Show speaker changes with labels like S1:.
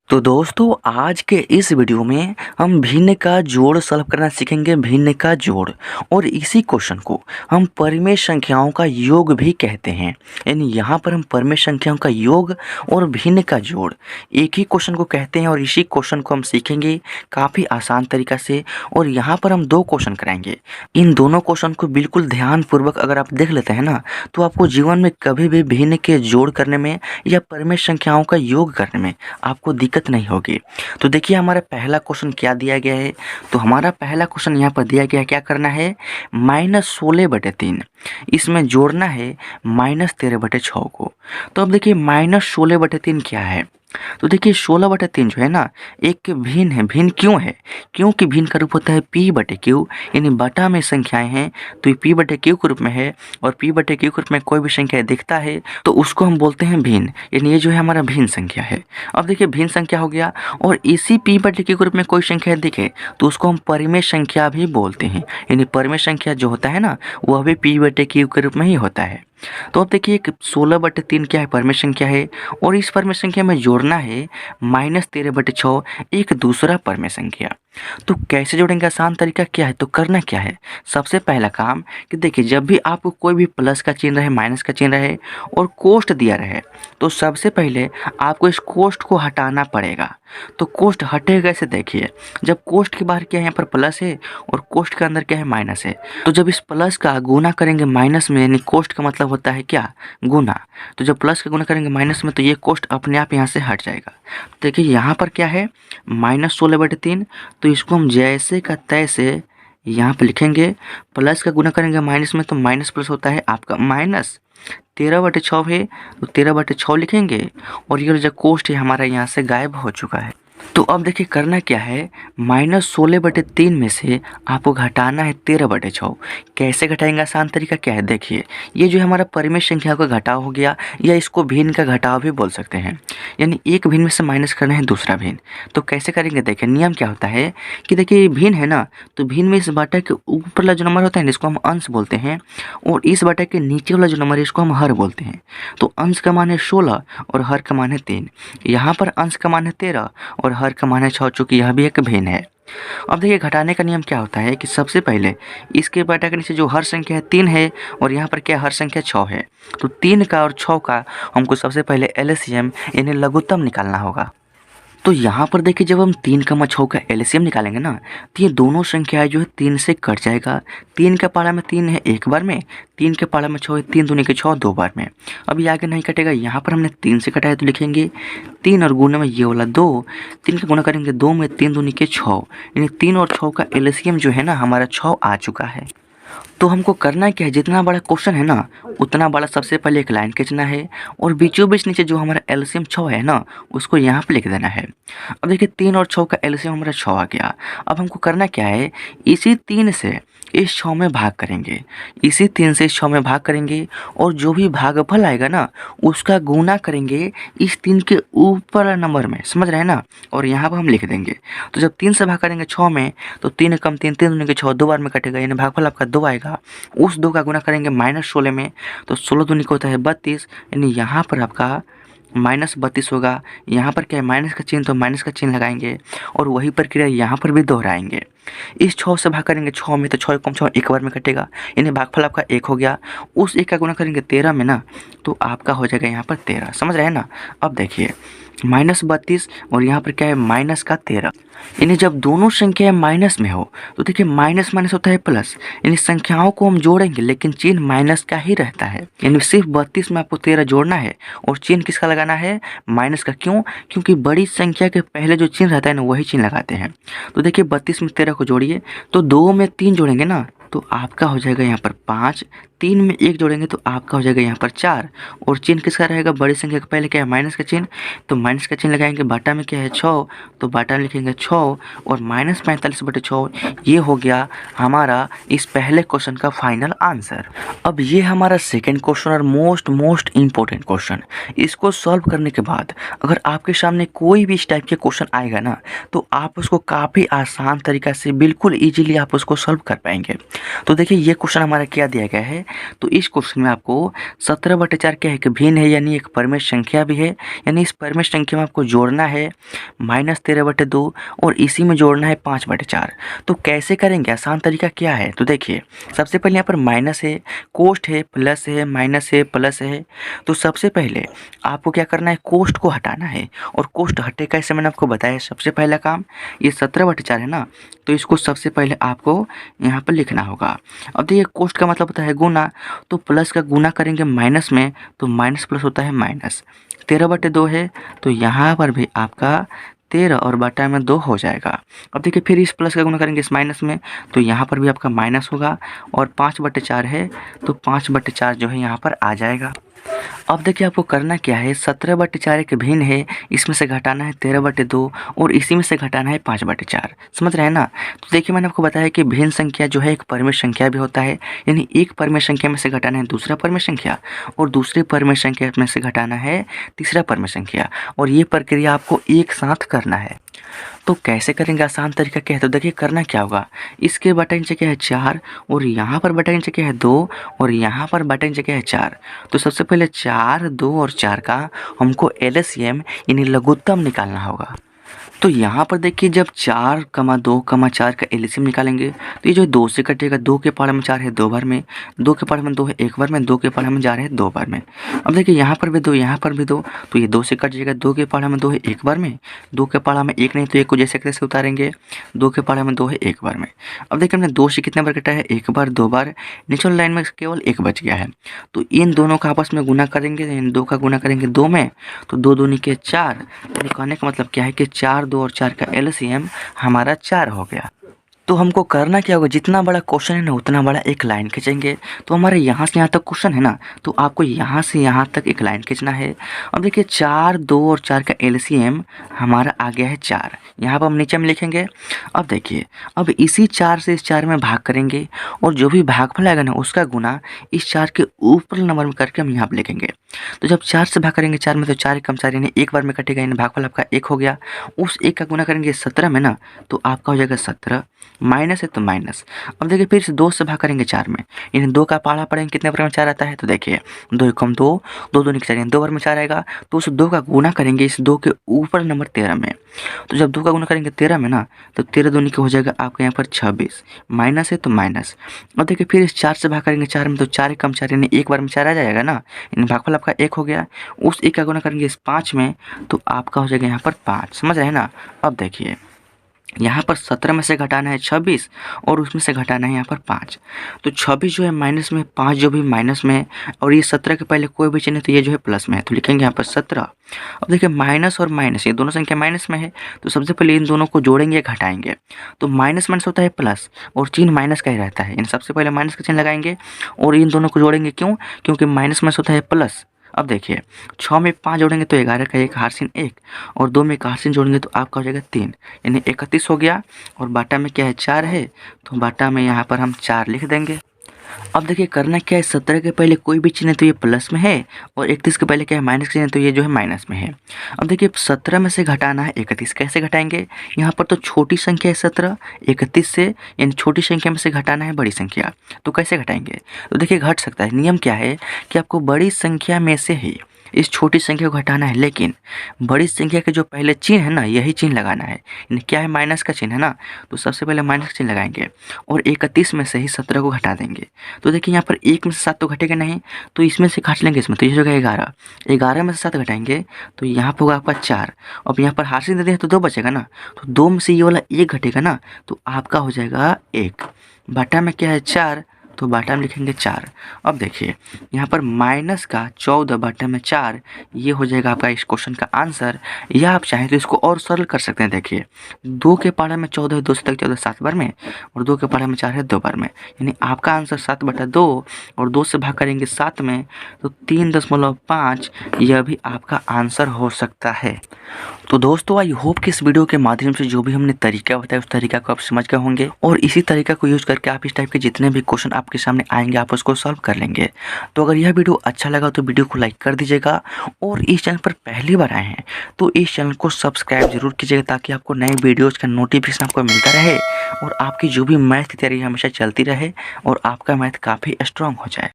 S1: तो दोस्तों आज के इस वीडियो में हम भिन्न का जोड़ सॉल्व करना सीखेंगे। भिन्न का जोड़ और इसी क्वेश्चन को हम परिमेय संख्याओं का योग भी कहते हैं। यानी यहाँ पर हम परिमेय संख्याओं का योग और भिन्न का जोड़ एक ही क्वेश्चन को कहते हैं और इसी क्वेश्चन को हम सीखेंगे काफ़ी आसान तरीक़ा से। और यहाँ पर हम दो क्वेश्चन कराएंगे। इन दोनों क्वेश्चन को बिल्कुल ध्यानपूर्वक अगर आप देख लेते हैं ना, तो आपको जीवन में कभी भी भिन्न के जोड़ करने में या परिमेय संख्याओं का योग करने में आपको दिक्कत नहीं होगी। तो देखिए हमारा पहला क्वेश्चन क्या दिया गया है। तो हमारा पहला क्वेश्चन यहाँ पर दिया गया है, क्या करना है, -16/3 इसमें जोड़ना है -13/6 को। तो अब देखिए -16/3 क्या है। तो देखिए 16/3 जो है ना एक भिन्न है। भिन्न क्यों है? क्योंकि भिन्न का रूप होता है p/q, यानी बटा में संख्याएं हैं तो ये p/q के रूप में है। और p/q के रूप में कोई भी संख्या दिखता है तो उसको हम बोलते हैं भिन्न, यानी ये जो है हमारा भिन्न संख्या है। अब देखिए भिन्न संख्या हो गया और इसी p/q के रूप में कोई संख्या दिखे तो उसको हम परिमेय संख्या भी बोलते हैं। यानी परिमेय संख्या जो होता है ना वह भी p/q के रूप में ही होता है। तो अब देखिए 16/3 क्या है, परिमेय संख्या है और इस परिमेय संख्या में जोड़ना है -13/6 एक दूसरा परिमेय संख्या। तो कैसे जोड़ेंगे, आसान तरीका क्या है। तो करना क्या है, सबसे पहला काम कि देखिए जब भी आपको कोई भी प्लस का चिन्ह रहे, माइनस का चिन्ह रहे और कोष्ठ दिया रहे तो सबसे पहले आपको इस कोष्ठ को हटाना पड़ेगा। तो कोष्ठ हटेगा कैसे, देखिए जब कोष्ठ के बाहर क्या है, यहाँ पर प्लस है और कोष्ठ के अंदर क्या है, माइनस है। तो जब इस प्लस का गुना करेंगे माइनस में, यानी कोष्ठ का मतलब होता है क्या, गुना। तो जब प्लस का गुना करेंगे माइनस में तो ये कोष्ठ अपने आप यहाँ से हट जाएगा। देखिए यहाँ पर क्या है -16/3, तो इसको हम जैसे का तैसे यहाँ पर लिखेंगे। प्लस का गुना करेंगे माइनस में तो माइनस प्लस होता है आपका माइनस 13/6 है तो 13/6 लिखेंगे और ये जो कोष्ठ है हमारा यहाँ से गायब हो चुका है। तो अब देखिए करना क्या है, -16/3 में से आपको घटाना है 13/6। कैसे घटाएंगे, आसान तरीका क्या है, देखिए ये जो हमारा परिमेय संख्या का घटाव हो गया या इसको भिन्न का घटाव भी बोल सकते हैं। यानी एक भिन्न में से माइनस करना है दूसरा भिन्न। तो कैसे करेंगे, देखिए नियम क्या होता है कि देखिए ये भिन्न है ना, तो भिन्न में इस बाटा के ऊपर वाला जो नंबर होता है ना इसको हम अंश बोलते हैं और इस बाटा के नीचे वाला जो नंबर है इसको हम हर बोलते हैं। तो अंश का मान है 16 और हर का मान है 3। यहाँ पर अंश का मान है 13 और हर का मान है 6, चूँकि यह भी एक भिन्न है। अब देखिए घटाने का नियम क्या होता है कि सबसे पहले इसके बाटा के नीचे जो हर संख्या है 3 है और यहाँ पर क्या हर संख्या 6 है। तो 3 का और 6 का हमको सबसे पहले एलसीएम यानी लघुत्तम निकालना होगा। तो यहाँ पर देखिए जब हम 3 का 6 का एलसीएम निकालेंगे ना तो ये दोनों संख्याएं जो है 3 से कट जाएगा। 3 का पारा में 3 है एक बार में, 3 के पारा में 6 है, 3 दूनी के 6 दो बार में। अब ये आगे नहीं कटेगा, यहाँ पर हमने 3 से कटाया तो लिखेंगे 3 और गुने में ये वाला 2, 3 का गुना करेंगे 2 में 3 दूनी के 6, यानी 3 और 6 का एलसीएम जो है ना हमारा 6 आ चुका है। तो हमको करना क्या है, जितना बड़ा क्वेश्चन है ना उतना बड़ा सबसे पहले एक लाइन खींचना है और बीचों बीच नीचे जो हमारा एलसीएम 6 है ना उसको यहाँ पे लिख देना है। अब देखिए 3 और 6 का एलसीएम हमारा 6 आ गया। अब हमको करना क्या है, इसी 3 से इस 6 में भाग करेंगे, इसी 3 से इस 6 में भाग करेंगे और जो भी भागफल आएगा ना उसका गुना करेंगे इस 3 के ऊपर वाला नंबर में, समझ रहे हैं ना। और यहाँ पर हम लिख देंगे। तो जब 3 से भाग करेंगे 6 में तो 3 कम 3, 3 दूनी के 6 दो बार में कटेगा, यानी भागफल आपका 2 आएगा। उस 2 का गुना करेंगे -16 में तो 16 दूनी को होता है 32, यानी यहाँ पर आपका -32 होगा। यहाँ पर क्या है माइनस का चिन्ह, तो माइनस का चिन्ह लगाएंगे और वही प्रक्रिया यहाँ पर भी दोहराएंगे। इस 6 से भाग करेंगे 6 में तो 6 कम 6 एक बार में कटेगा, यानी भागफल आपका 1 हो गया। उस 1 का गुना करेंगे 13 में ना तो आपका हो जाएगा यहाँ पर 13, समझ रहे हैं ना। अब देखिए -32 और यहाँ पर क्या है माइनस का 13, यानी जब दोनों संख्याएं माइनस में हो तो देखिए माइनस माइनस होता है प्लस, यानी संख्याओं को हम जोड़ेंगे लेकिन चिन्ह माइनस का ही रहता है। यानी सिर्फ 32 में आपको 13 जोड़ना है और चिन्ह किसका लगाना है, माइनस का। क्यों? क्योंकि बड़ी संख्या के पहले जो चिन्ह रहता है ना वही चिन्ह लगाते हैं। तो देखिए 32 में 13 को जोड़िए तो 2 में 3 जोड़ेंगे ना तो आपका हो जाएगा यहाँ पर 5, 3 में 1 जोड़ेंगे तो आपका हो जाएगा यहाँ पर 4 और चिन्ह किसका रहेगा, बड़ी संख्या के पहले क्या है माइनस का चिन्ह, तो माइनस का चिन्ह लगाएंगे। बाटा में क्या है 6 तो बाटा में लिखेंगे 6 और -45/6 ये हो गया हमारा इस पहले क्वेश्चन का फाइनल आंसर। अब ये हमारा सेकेंड क्वेश्चन और मोस्ट इम्पोर्टेंट क्वेश्चन। इसको सॉल्व करने के बाद अगर आपके सामने कोई भी इस टाइप के क्वेश्चन आएगा ना तो आप उसको काफ़ी आसान तरीक़ा से बिल्कुल ईजिली आप उसको सॉल्व कर पाएंगे। तो देखिए ये क्वेश्चन हमारा क्या दिया गया है, तो इस क्वेश्चन में आपको 17/4 क्या है कि भिन्न है, यानी एक परिमेय संख्या भी है, यानी इस परिमेय संख्या में आपको जोड़ना है -13/2 और इसी में जोड़ना है 5/4। तो कैसे करेंगे, आसान तरीका क्या है, तो देखिए सबसे पहले यहाँ पर माइनस है, कोष्ट है, प्लस है, माइनस है, प्लस है। तो सबसे पहले आपको क्या करना है, कोष्ट को हटाना है, और कोष्ट हटे कैसे मैंने आपको बताया। सबसे पहला काम, ये 17/4 है ना, तो इसको सबसे पहले आपको यहाँ पर लिखना होगा। अब देखिए कोष्ट का मतलब होता है गुना, तो प्लस का गुना करेंगे माइनस में, तो माइनस प्लस होता है माइनस। 13/2 है, तो यहाँ पर भी आपका 13 और बटा में 2 हो जाएगा। अब देखिए फिर इस प्लस का गुना करेंगे इस माइनस में, तो यहाँ पर भी आपका माइनस होगा, और 5/4 है, तो 5/4 जो है यहाँ पर आ जाएगा। अब देखिए आपको करना क्या है, 17/4 एक भिन्न है, इसमें से घटाना है 13/2 और इसी में से घटाना है 5/4। समझ रहे हैं ना। तो देखिए मैंने आपको बताया कि भिन्न संख्या जो है एक परिमेय संख्या भी होता है, यानी एक परिमेय संख्या में से घटाना है दूसरा परिमेय संख्या, और दूसरे परिमेय संख्या में से घटाना है तीसरा परिमेय संख्या, और ये प्रक्रिया आपको एक साथ करना है। तो कैसे करेंगे, आसान तरीका क्या है, तो देखिए करना क्या होगा, इसके बटा नीचे क्या है 4, और यहाँ पर बटा नीचे क्या है 2, और यहाँ पर बटा नीचे क्या है 4। तो सबसे पहले 4, 2 और 4 का हमको एलसीएम यानी लघुत्तम निकालना होगा। तो यहाँ पर देखिए जब 4, 2, 4 का एलसीएम निकालेंगे, तो ये जो 2 से कटेगा, 2 के पहाड़ में 4 है 2 बार में, 2 के पहाड़ में 2 है 1 बार में, 2 के पहाड़ में जा रहे हैं 2 बार में। अब देखिए यहाँ पर भी 2, यहाँ पर भी 2, तो ये 2 से कट जाएगा, 2 के पहाड़ में 2 है 1 बार में, 2 के पहाड़ में 1 नहीं तो 1 को जैसे कैसे उतारेंगे, 2 के पहाड़ में 2 है 1 बार में। अब देखिए हमने 2 से कितने बार कटा है, 1 बार 2 बार, नीचे लाइन में केवल 1 बच गया है। तो इन दोनों का आपस में गुना करेंगे, इन 2 का गुना करेंगे 2 में, तो 2 दूनी के 4। कहने का मतलब क्या है कि 4, 2 और 4 का एलसीएम हमारा 4 हो गया। तो हमको करना क्या होगा, जितना बड़ा क्वेश्चन है ना उतना बड़ा एक लाइन खींचेंगे। तो हमारे यहाँ से यहाँ तक क्वेश्चन है ना, तो आपको यहाँ से यहाँ तक एक लाइन खींचना है। अब देखिए 4, 2 और 4 का एलसीएम हमारा आ गया है 4, यहाँ पर हम नीचे में लिखेंगे। अब देखिए अब इसी 4 से इस 4 में भाग करेंगे, और जो भी भागफल आएगा ना उसका गुना इस 4 के ऊपर नंबर में करके हम यहाँ पर लिखेंगे। तो जब 4 से भाग करेंगे 4 में, तो 4 कम 4 यानी 1 बार में कटेगा, यानी भागफल आपका 1 हो गया। उस 1 का गुना करेंगे 17 में ना, तो आपका हो जाएगा 17, माइनस है तो माइनस। अब देखिए फिर से 2 से भाग करेंगे 4 में, यानी 2 का पहाड़ा पड़ेंगे कितने बार में 4 आता है, तो देखिए 2 कम 2, 2 दूनी 4 यानी 2 बार में 4 आएगा। तो उस 2 का गुना करेंगे इस 2 के ऊपर नंबर 13 में। तो जब 2 का गुना करेंगे 13 में ना, तो 13 दूनी के हो जाएगा आपके यहाँ पर 26, माइनस है तो माइनस। अब देखिए फिर इस 4 से भाग करेंगे 4 में, तो 4 कम 4 यानी 1 बार में 4 आ जाएगा ना, यानी भागफल आपका 1 हो गया। उस 1 का गुना करेंगे इस 5 में, तो आपका हो जाएगा यहाँ पर 5। समझ रहे हैं ना। अब देखिए यहाँ पर 17 में से घटाना है 26, और उसमें से घटाना है यहाँ पर 5। तो 26 जो है माइनस में, 5 जो भी माइनस में है, और ये 17 के पहले कोई भी चिन्ह है तो ये जो है प्लस में है, तो लिखेंगे यहाँ पर 17। अब देखिए माइनस और माइनस ये दोनों संख्या माइनस में है, तो सबसे पहले इन दोनों को जोड़ेंगे घटाएंगे। तो माइनस माइनस होता है प्लस, और चिन्ह माइनस का ही रहता है, इन सबसे पहले माइनस का चिन्ह लगाएंगे और इन दोनों को जोड़ेंगे। क्यों, क्योंकि माइनस माइनस होता है प्लस। अब देखिए 6 में 5 जोड़ेंगे तो 11 का 1 हारसिन 1, और 2 में 1 हारसिन जोड़ेंगे तो आपका हो जाएगा 3, यानी 31 हो गया। और बाटा में क्या है 4 है, तो बाटा में यहाँ पर हम 4 लिख देंगे। अब देखिए करना क्या है, 17 के पहले कोई भी चिन्ह है तो ये प्लस में है, और 31 के पहले क्या है माइनस चिन्ह है तो ये जो है माइनस में है। अब देखिए 17 में से घटाना है 31, कैसे घटाएंगे, यहाँ पर तो छोटी संख्या है 17, 31 से यानी छोटी संख्या में से घटाना है बड़ी संख्या, तो कैसे घटाएंगे। तो देखिए घट सकता है, नियम क्या है कि आपको बड़ी संख्या में से ही इस छोटी संख्या को घटाना है, लेकिन बड़ी संख्या के जो पहले चिन्ह है ना यही चिन्ह लगाना है, यानी क्या है माइनस का चिन्ह है ना, तो सबसे पहले माइनस का चिन्ह लगाएंगे और 31 में से ही 17 को घटा देंगे। तो देखिए यहाँ पर 1 में से 7 तो घटेगा नहीं, तो इसमें से घट लेंगे, इसमें तो ये हो गया 11, 11 में से 7 घटाएंगे तो यहाँ पर होगा आपका 4। अब यहाँ पर हासिल दे दिया तो 2 बचेगा ना, तो 2 में से ये वाला 1 घटेगा ना, तो आपका हो जाएगा 1। बाटा में क्या है 4, तो बाटा में लिखेंगे 4। अब देखिए यहाँ पर माइनस का 14 बाटा में 4, ये हो जाएगा आपका इस क्वेश्चन का आंसर। या आप चाहें तो इसको और सरल कर सकते हैं। देखिए 2 के पारा में 14 है, 2 से तक 14 7 बार में, और 2 के पारा में 4 है 2 बार में, यानी आपका आंसर 7/2, और 2 से भाग करेंगे 7 में तो 3.5, यह भी आपका आंसर हो सकता है। तो दोस्तों आई होप कि इस वीडियो के माध्यम से जो भी हमने तरीका बताया उस तरीका को आप समझ गए होंगे और इसी तरीका को यूज़ करके आप इस टाइप के जितने भी क्वेश्चन आपके सामने आएंगे आप उसको सॉल्व कर लेंगे। तो अगर यह वीडियो अच्छा लगा तो वीडियो को लाइक कर दीजिएगा और इस चैनल पर पहली बार आए हैं तो इस चैनल को सब्सक्राइब जरूर कीजिएगा ताकि आपको नए वीडियोज़ का नोटिफिकेशन आपको मिलता रहे और आपकी जो भी मैथ की तैयारी हमेशा चलती रहे और आपका मैथ काफ़ी स्ट्रांग हो जाए।